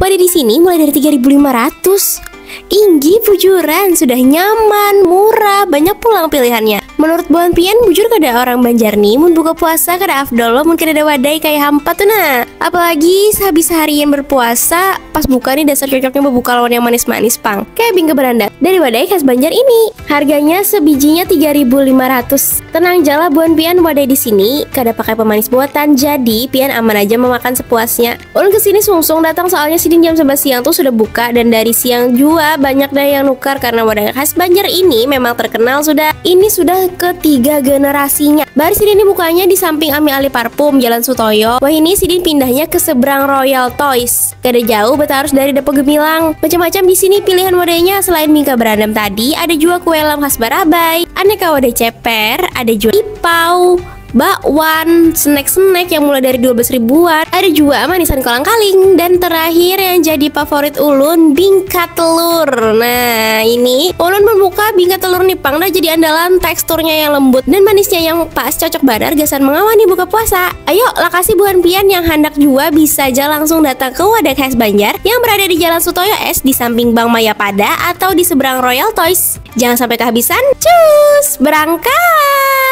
Wadah di sini mulai dari 3.500. Inggi bujuran, sudah nyaman, murah, banyak pulang pilihannya. Menurut Buan Pian, bujur kada orang Banjar nih mun buka puasa kada afdol lo mun kada ada wadai kayak hampa tuh nah. Apalagi sehabis seharian berpuasa, pas buka nih dasar cocoknya membuka lawan yang manis-manis pang. Kayak bingke beranda dari wadai khas Banjar ini. Harganya sebijinya 3.500. Tenang jala Buan Pian, wadai di sini kada pakai pemanis buatan, jadi Pian aman aja memakan sepuasnya. Ulun kesini sungsung datang soalnya sidin jam 11 siang tuh sudah buka, dan dari siang juga banyak dah yang nukar karena wadai khas Banjar ini memang terkenal sudah. Ini sudah ketiga generasinya. Baru sidin bukanya di samping Ami Ali Parfum Jalan Sutoyo. Wah, ini sidin pindahnya ke seberang Royal Toys. Kada jauh, beta harus dari Depo Gemilang. Macam-macam di sini pilihan wadainya. Selain bingka berandam tadi, ada juga kue lam khas Barabai, aneka wadai ceper, ada juga ipau, bakwan, snack-snack yang mulai dari 12 ribuan. Ada juga manisan kolang-kaling. Dan terakhir yang jadi favorit ulun, bingka telur. Nah, ini ulun membuka bingka telur nih pang, nah jadi andalan, teksturnya yang lembut dan manisnya yang pas, cocok badar gasan mengawani buka puasa. Ayo, lokasi Buan Pian yang hendak juga bisa aja langsung datang ke Wadah Khas Banjar yang berada di Jalan Sutoyo S di samping Bank Mayapada atau di seberang Royal Toys. Jangan sampai kehabisan. Cus, berangkat!